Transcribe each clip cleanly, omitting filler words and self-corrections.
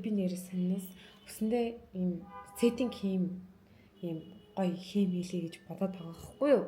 Би нэрээ санаас өсөндөө ийм сеттинг ийм гоё хийм хийлээ гэж бодоод байгаа байхгүй юу?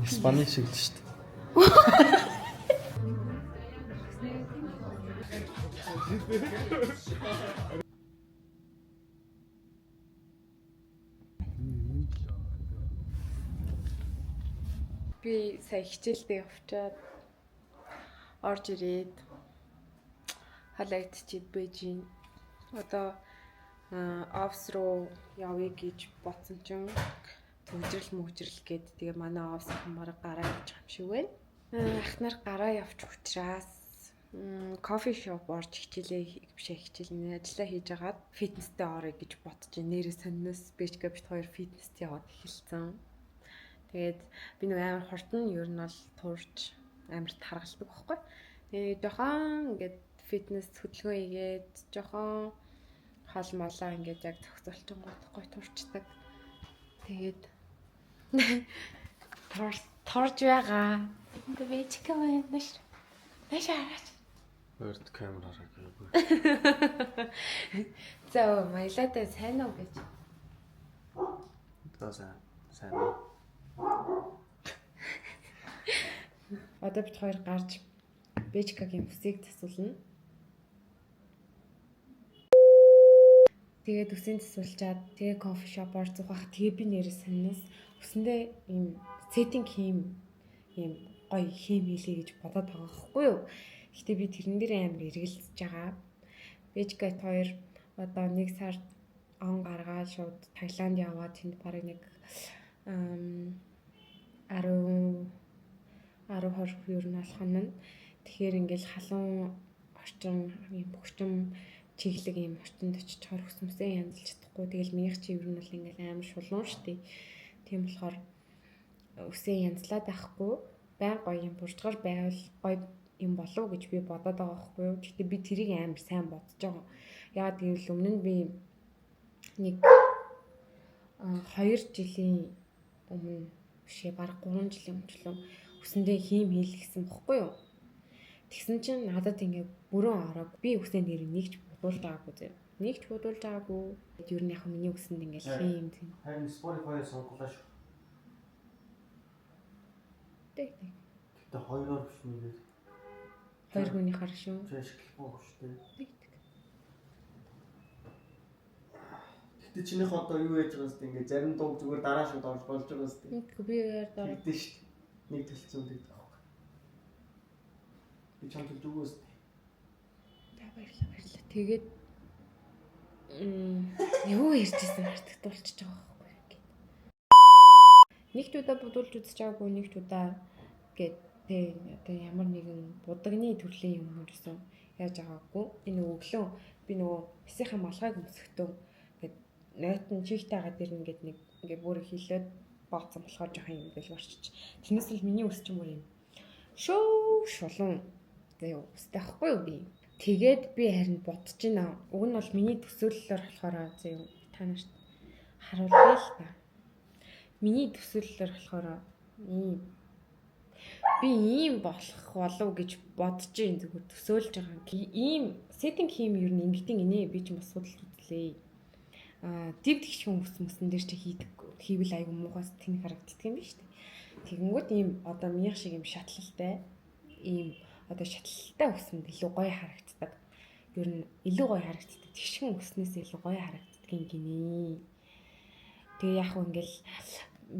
Испани шиг л шүү дээ. Би сая хичээлдээ явчаад орж ирээд халагдчихэд бэжин. Одоо офс руу явъя гэж бодсон чинь төвжрэл гээд тэгээ манай офсын бараг гараа явчих юм шиг байна. Ах нар гараа явчих учраас кофе шоп орж хичээлээ ажиллаа хийж агаад фитнестэй орё гэж бодож байна. Нэрээ сонноос бэжгээ бит хоёр фитнест яваад эхэлсэн. Тэгээд би нэг амар хурдан ер нь бол туурч амар таргалдаг байхгүй. Тэгээд жоохон ингээд фитнес хөдөлгөөн хийгээд жоохон хол молоо ингээд яг зохицуулчин гой турчдаг. Тэгээд торж байгаа. Ингээ бэжгээ байна ш. Нашаараач. Өрд камер хараагүй. За маялаатай сайн уу гэж. Одоо сайн. Одоо бид хоёр гарч бэжгэгийн үсийг засуулна. Тэгээд үсийг засуулчаад тэгээ кофе шопоор зугаах. Тэгээ би нэрээ санаас өсөндөө ийм сеттинг ийм гоё хийм хийлээ гэж бодоод байгаа байхгүй юу? Гэхдээ би тэрэн дээр амар эргэлзэж байгаа. Бэжгэт хоёр одоо 1 сард он гаргаад шууд Таиланд яваад тэнд бараг нэг 10 20 ер нь алах нь. Тэгэхээр ингээл халуун орчин ийм бөхчм чиглэг ийм орчинд очиж чаар хүсмэсээ янзалж чадахгүй. Тэгэл минийх чи ер нь бол ингээл амар шулуун штий. Тийм болохоор үсээ янзлаад байхгүй. Байн гоё юм буржгаар байвал гоё юм болов гэж би бодоод байгаа байхгүй юу. Гэхдээ би тэрийг амар сайн бодож байгаа. Яагаад гэвэл өмнө нь би нэг 2 жилийн өмнө бишээ баг 3 жилийн өмнө үсэндээ хийм хийлгэсэн бохгүй юу. Тэгсэн чинь надад ингээ бүрэн орог. Би үсээ нэр нэгч бодуулж байгаагүй зэ. Нэгч бодуулж байгаагүй. Ер нь яг миний үсэнд ингээ хийм зэ. Харин Spotify сонголоо шүү. Тэг. Гэтэ хоёроор биш нэг. Хоёр хүний хар шүү. Чэш гэх шүү дээ. Тэг. Гэтэ чинийх одоо юу яаж байгаа юм ингээ зарим дуу зүгээр дараа шууд орж болж байгаа юм. Тэг би яар дараа. Тэгдэж шүү. Нэг төлцөө гэдэг аахгүй. Би чамд зүгөөс. Баярлалаа. Тэгээд юу ярьжсэн мартагдуулчихж байгаа байхгүй ингээд. Нэгт удаа бодуулж үзэж байгаагүй, нэгт удаа гээд тэ одоо ямар нэгэн будагны төрлийн юм өрсөн яаж байгаагүй. Энэ өглөө би нөгөө бисийнхаа малгайг өмсөхдөө гээд найт нь чихтэй хагаад ирнэ гэд нэг ингээд бүр хилээд бооцсон болохоор жоохон юм бэл борчиж. Тэрнээс л миний үс ч юм уу юм. Шулуун. Тэгээ үстэй ахгүй юу би. Тэгээд би харин бодож байна. Уг нь бол миний төсөөллөөр болохоор зөө та нарт харуулъя л та. Миний төсөөллөөр болохоор би ийм болох болов гэж бодож байна. Зүгээр төсөөлж байгаа. Ийм сеттинг хийм ер нь эмгтэн инээ би ч бас судалж үзлээ. Див тэгшхэн үс дээр чи хийвэл айгу муухай тэнэг харагддаг юм биш үү? Тэгэнгүүт ийм одоо минийх шиг ийм шатлалтай ийм одоо шатлалтай үсэнд илүү гоё харагддаг. Ер нь илүү гоё харагддаг. Тэгшхэн үснээс илүү гоё харагддаг юм гинэ. Тэгээ яг хөө ингээл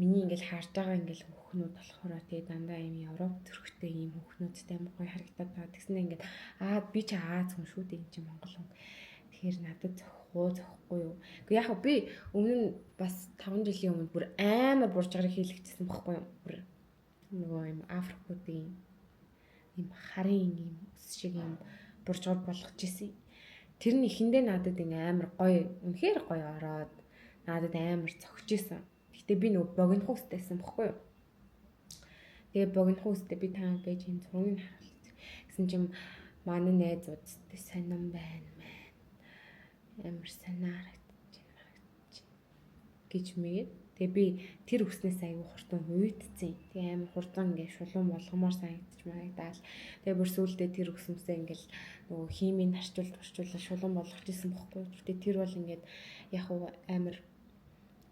миний ингээл харж байгаа ингээл хөхнүүд болохоор тэгээ дандаа ийм Европ төрхтэй ийм хөхнүүдтэй амар гоё харагдаад байгаа. Тэгснэ ингээд би ч Аз хүн шүү дээ энэ чинь Монгол хүн. Тэгэхээр надад зөхгүй юу. Гэхдээ яг би өмнө нь бас 5 жилийн өмнө бүр амар буржгарыг хийлгэжсэн байхгүй юу. Бүр нөгөө юм Африкуудын ийм харын ийм ус шиг ийм буржгар болгож исэн. Тэр нь ихэндээ надад ингээ амар гоё, үнэхээр гоё ороод надад амар зогж исэн. Гэтэ би нөгөө богино хүстэйсэн бохгүй юу. Тэгээ богино хүстэй би таа байж энэ зургийг харуулчих. Гэсэн чим манай найзуудтай сонирн байна мэн. Амар санаарч гэж мэгээд Тэгээ би тэр үснээс аягүй хурдан хуйдцیں۔ Тэгээ амар хурдан ингээд шулуун болгомоор санагдчих магадаа. Тэгээ бүр сүүлдээ тэр үсмсээ ингээд нөгөө химийн харчуулж шулуун болгож исэн бохгүй. Гэхдээ тэр бол ингээд яг амар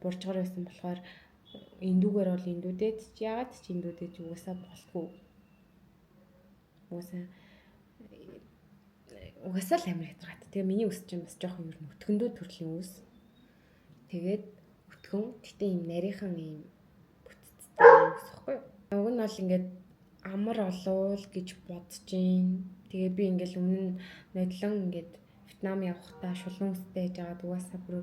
буржгаар байсан болохоор эндүүгээр бол эндүүдээд яагаад ч эндүүдээд угаасаа болохгүй. Угаасаа л амар хязгаартай. Тэгээ миний үс чинь бас жоохон ер нь өтгөндөө төрлийн үс. Тэгээд өтгөн гэтээ юм нарийнхан юм бүтцтэй үс ихгүй. Уг нь бол ингээд амар олуул гэж бодож гин. Тэгээ би ингээд өмнө нь нодлон ингээд Вьетнам явахдаа шулуун үстэй хийж байгаад угаасаа бүр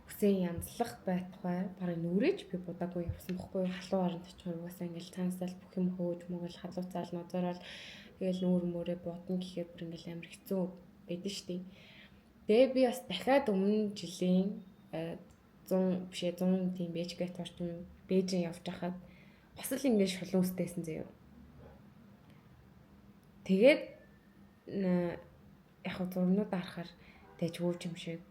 үсээ янзлах байтугай барыг нүрэж би будаагүй явсан бохгүй. Халуун оронд очихоор угаасаа ингээд цаанасаа бүх юм хөөж мөгөл халууцаал нозорол тэгэл нүүр мөрөө бодно гэхээр бүр ингээд амар хэцүү байдэн штий. Тэгээ би бас дахиад өмнө жилийн 100 бишээ 100 тийм Бээжгэт орчин Бээжин явж хахад бас л ингээд шулуун үстэйсэн заяа. Тэгээд яг хөө зурнууд харахаар тэгж өвч юм шиг,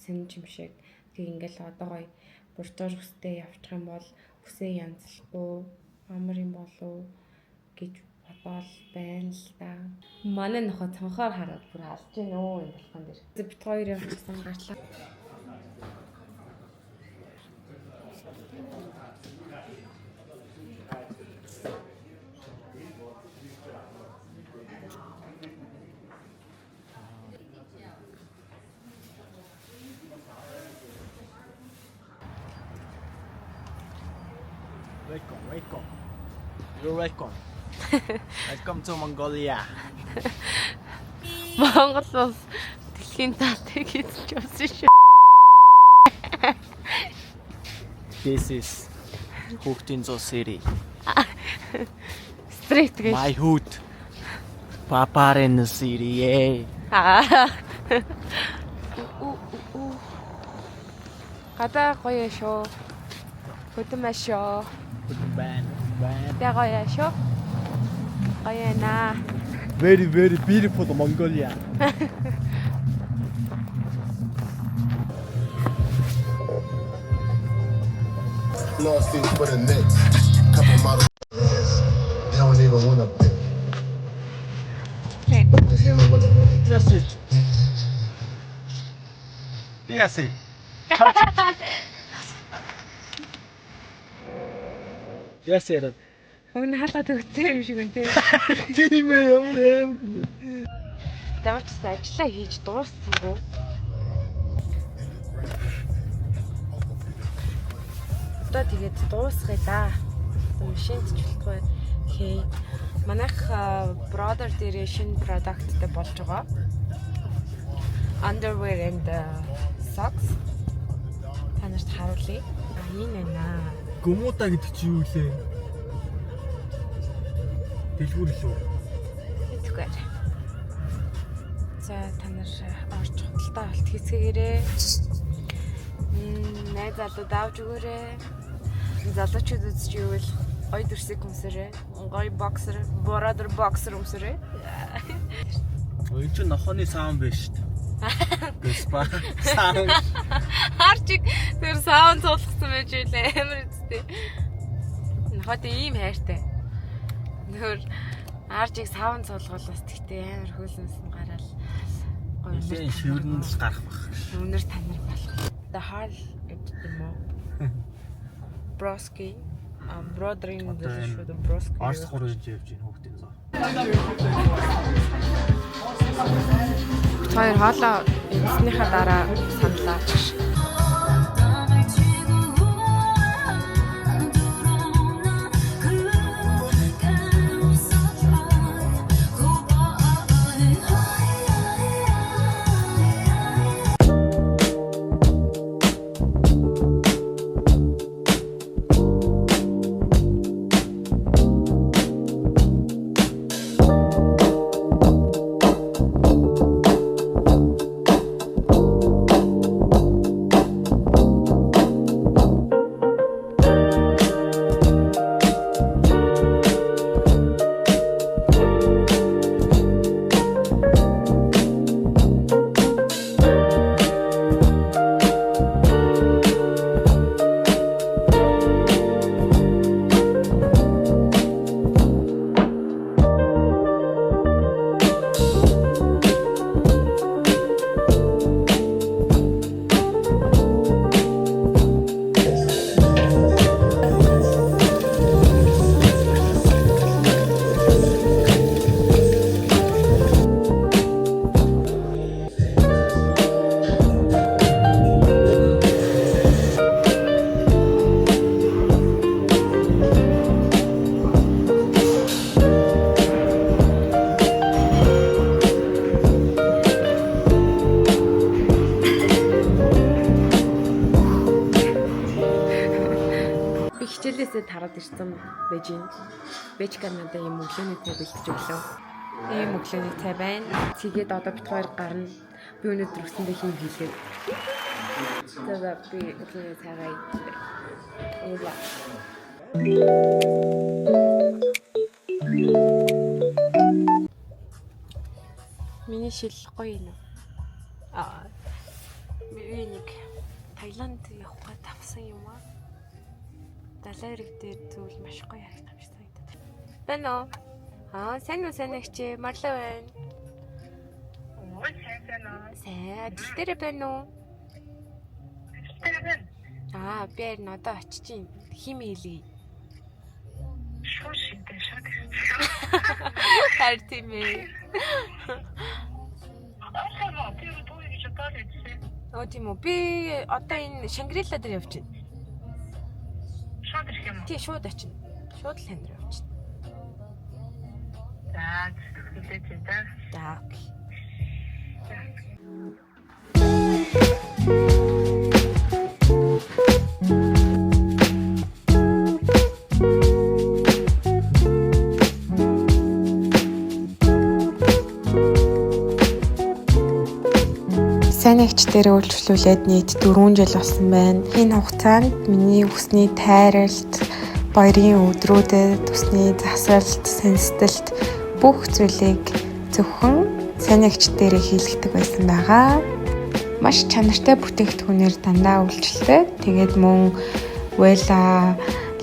сэнж юм шиг тэг ингээл одоо гоё буржаар үстэй явчих юм бол үсээ янзлахгүй амар юм болов гэж бодоол байна л да. Манай нөхөд цонхоор хараад бүр алж гин өө юм болгон дээр. Бит хоёрын хасан гартлаа. Welcome. You're welcome. Welcome to Mongolia. Монгол улс дэлхийн таатыг эзэлж явсан шүү. This is Huktinzo City. Straight гэж. My hood. Paparen City. Гадаа гоё шүү. Хөтмөө шүү. Ban. Тэ гоё шүү. Гоё наа. Very beautiful Mongolia. Lost it for the next couple models. They don't even want to pick. That's it. Yes. Yes, it. Өмнө халаад өгсөн юм шиг үнтэй. Тийм ээ. Давч ажиллаа хийж дууссан. Одоо тэгээд дуусгая да. Машинт ч болохгүй. Окей. Манайх brother дээр шинэ продукттэй болж байгаа. Underwear and socks. Танарт харуулъя. Энэ наа. Гүмута гэдэг чи юу лээ? Дэлгүүр лөө. Зүгээр. За та нар орж худалдаа болт хийцгээгээрээ. Найз залууд авч өгөөрэй. Залуучууд үзэж ивэл гоё дүрсийг өмсөрэй. Гоё боксер, brother boxer өмсөрэй. Ой чи нохооны саун биш шүү дээ. Гэспа саун. Харчиг тэр саунд цуулгасан байж үлээ амар үстэй. Нохоод ийм хайртай. Нөр аржиг саунд цуулгуулаас тэгтээ амар хөлсөнсөн гараал. Нэлээ шивэрнээс гарах бах. Өнөр танар болох. The Hall гэдэг юм уу? Broski. Brother-ийн дэвшүү the Broski. Орс 3 явж ийн хүүхдийн зоо. Хоёр хоолоо эзнийхаа дараа саналаа. Ницца тараад ирсэн байж гин. Бэчка надаа юм өглөөний цай бэлдэж өглөө. Ийм өглөөний цай байна. Тэгээд одоо бит хоёр гарна. Би өнөөдөр өсөндөө хийм хийлгээд. Тэгээд би өглөөний цайгаа уула. Миний шил гоё юм. Би нэг Таиланд явах гэж тавсан юм аа. Далайрэг дээр зүйл маш гоё харагдав юм шиг санагдав. Байна уу? Сайн уу хичээ марлаа байна. Ой, сайн уу? Сайн. Дэлтэрэ байна уу? Дэлтэрэ байна. Би харин одоо очиж чинь хим хийлээ. Шууд шинтэй шууд. Харин тийм ээ. Тийм үү. Би одоо энэ Шангрила дээр явж байна. Шууд ирэх юм уу? Тий, шууд очино. Шууд л тань дээр явчихна. За, хэлээч та. За, окей. Сайн агчдэрээ үйлчлүүлээд нийт 4 жил болсон байна. Энэ хугацаанд миний үсний тайралт, баярын өдрүүдэд үсний засалт, сэнсдэлт бүх зүйлийг зөвхөн сайн агчдэрээ хийлгдэг байсан байгаа. Маш чанартай бүтээгдэхүүнээр дандаа үйлчлдэг. Тэгээд мөн Вела,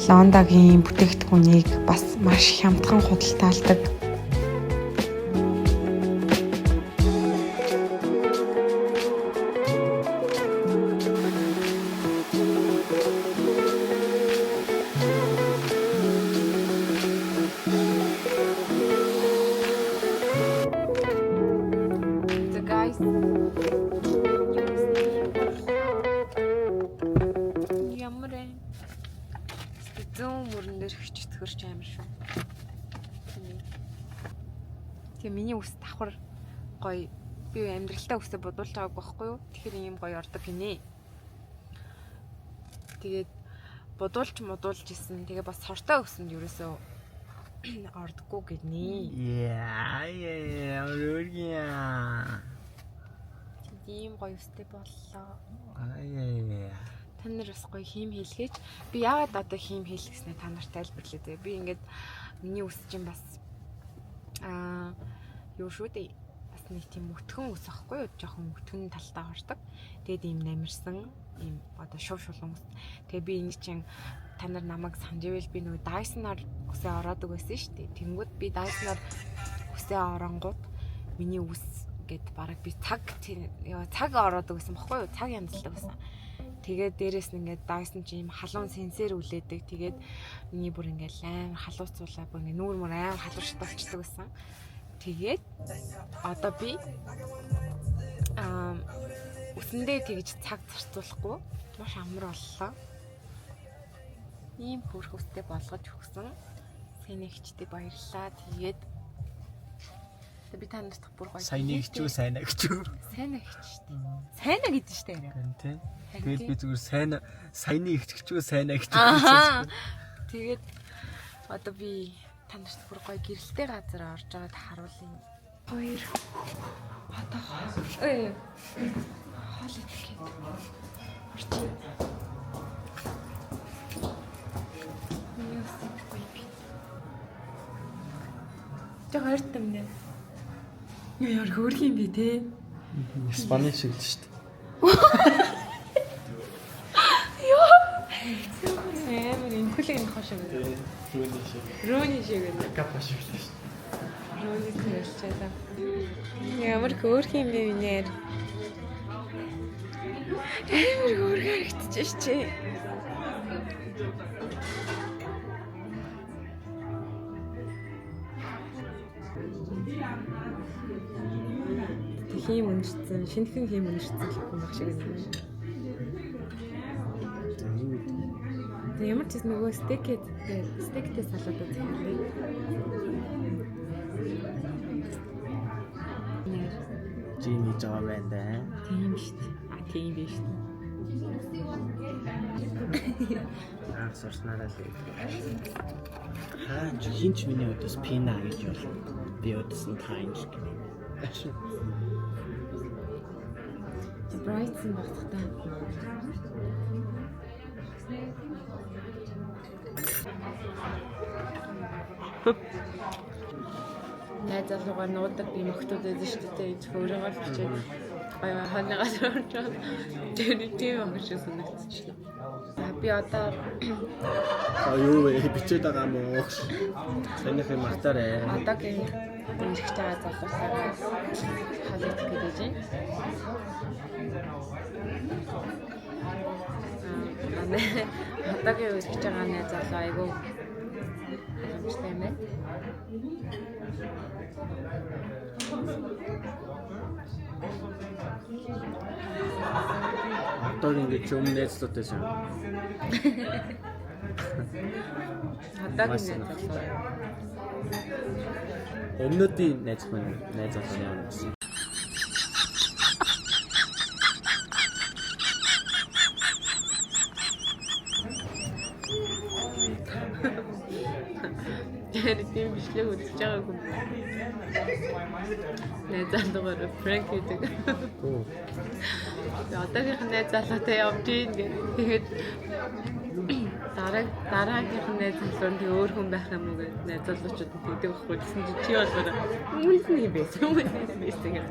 Лондагийн бүтээгдэхүүнийг бас маш хямдхан худалдаалдаг. Тэгээ миний үс давхар гоё би амьдралтаа үсээ бодуулж байгааг байхгүй юу? Тэгэхээр ийм гоё ордог гинэ. Тэгээд бодуулж исэн. Тэгээ бас сортой үсэнд ерөөсөө ордоггүй гинэ. Яа, өргөя. Тийм гоё үстэй боллоо. Та нар бас гоё хийм хийлгээж. Би яагаад одоо хийм хийлгэснээ та нарт тайлбарлая дээ. Би ингээд миний үс чинь бас юу шүү дээ. Бас нэг тийм өтгөн ус ахгүй юу? Жохон өтгөн талтай ордог. Тэгээд ийм намирсан, ийм одоо шув шулуун ус. Тэгээд би энэ чинь та нар намайг санаж ивэл би нөгөө Dyson-аар үсээ ороодог байсан шүү дээ. Тэнгүүд би Dyson-аар үсээ оронгууд миний үс гэд бараг би цаг ороодог байсан баггүй юу? Цаг янзлдаг байсан. Тэгээд дээрэс нь ингээд Dyson чи ийм халуун сенсээр үлээдэг. Тэгээд миний бүр ингээд амар халууцуулаа бүр ингээд нүүр мөр амар халуурчтай болчихдог байсан. Тэгээд одоо би үсэндээ тэгж цаг зарцуулахгүй маш амар боллоо. Ийм хөрх үстэй болгож өгсөн. Сэнэгчтэй баярлалаа. Тэгээд би та нарт бүр гоё. Сайн нэгчүү, сайн нэгчүү. Сайн нэгч шүү дээ. Сайна гэдэг шүү дээ. Тийм. Тэгээд би зүгээр саяны ихчгчүү, сайн нэгчүү. Тэгээд одоо би та нарт бүр гоё гэрэлтэй газар орж байгаад харуулъя. Хоёр. Одоо хоол идэх. Орчих. Жог ойртом нэ. Яар хөөрх юм би те. Испани шиг л шүү дээ. Яа. Амар инхүлэг энэ хошоо. Рүүни шиг байна. Капа шиг шүү дээ. Рүүни хэлчихлээ. Ямар хөөрх юм бэ нэр. Амар хөөрх харагдчих чи. Хийм өнөрсөн, шинэхэн хийм өнөрсөн гэх юм шиг байна. Тэгээ ямар ч зүйл нөгөө стейктэй салаад үзэх юм. Жини жоо байна да. Тийм шүү дээ. Тийм биш үү? Анх сурснараа л хинч миний өдөөс пина гэж болно. Би өдөөс нь таин л гэнэ. Брайтсон багтахтаа. Найз залуугаар нуудаг би мөхтүүд байдаг шүү дээ. Өөрийгөө л бичээд гоё хааныгаа зорчоод тийм ах шиг санагдчихлаа. Би одоо юу вэ? Бичээд байгаа юм уу? Санийх юм мартаарай. одоогийн дэмжигч байгаа залуусаараа халих гэж байна. Одоогийн үеч байгаа найз залуу айгүй амжилттай юм байна. Одоо ингэж юм найзлуудтай шүү. Одоогийн найз залуу. Өмнөдийн найз залуу юм гэсэн. Тийм бичлэг үзэж байгааг юм. Найз залуугаар пранк хийдэг. Одоогийнх нь найз залуутай явж ийн гэх. Тэгээд дараагийнх нь найз залуу нь өөр хүн байх юм уу гэж найз залуучууд нь тэгдэг байхгүй гэсэн чи болохоор үнэн байсан. Үнэн байсан гэх.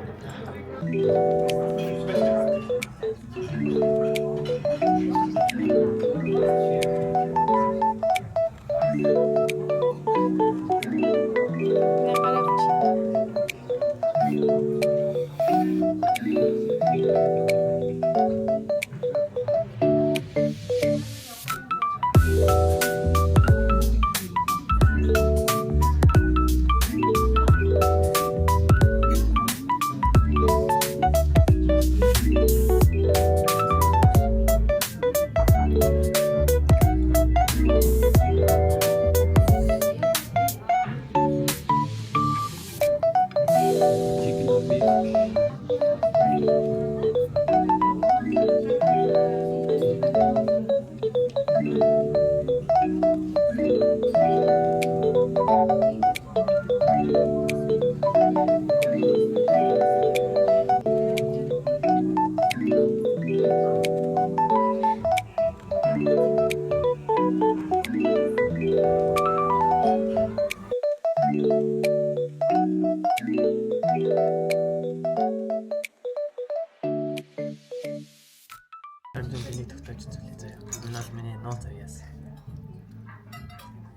Тэнийг тогтоож үзүүлээ заяа. Энэ бол миний нууц аяас.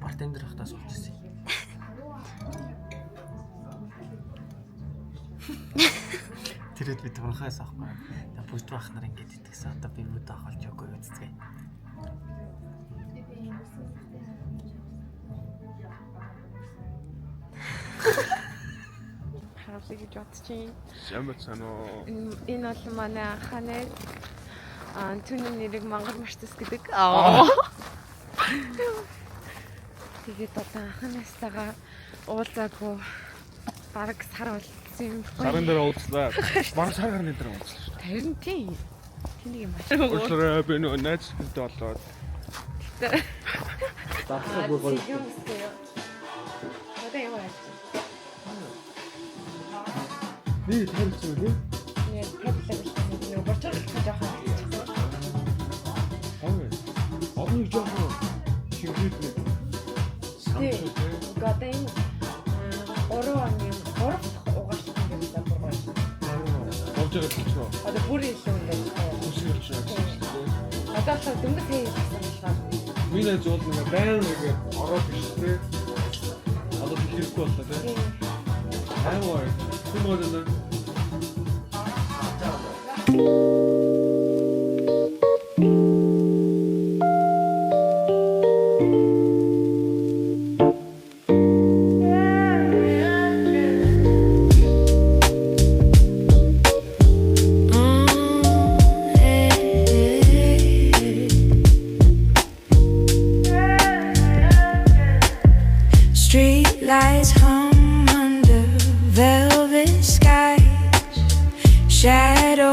Бартендер хахтаа суулчихсан. Тэрэд би турхаас авахгүй. Та бүжд байх нар ингэж итгэсэн. Одоо би мөд авахалж өгөө үзцгээе. Хавлыг гэж бодчих. Ямар санаа. Энэ бол манай анхны түүний нэрийг Монгол Мартас гэдэг. Тэгээд одоо анхнаастайгаа уулзаагүй бараг сар болсон юм. Сарын дээр уулзлаа. Бараг сар гарны дээр уулзлаа шүү. Харин тийм. Тэнийг юм байна. Уучлаарай би нөө найзтай болоод. Тасаа бүр гоё. Одоо яа вэ? Би тарьсан үү? Нэ проблем нэг борчор жоох. Авны жоох. Шингээд нэг. Гадаа энэ 3 оны 3 угаарсан юм байна бургай. Болж байгаа ч юу? Одоо бүр илүү ингээд Үсгэрч байгаа. одоо л дөнгөж хийсэн болохоор Миний зуул нэг байн нэг ороод биштэй. Одоо хэлэхгүй боллоо тийм. Аймаа. Түмөөдөө. Lights hum under velvet skies, shadows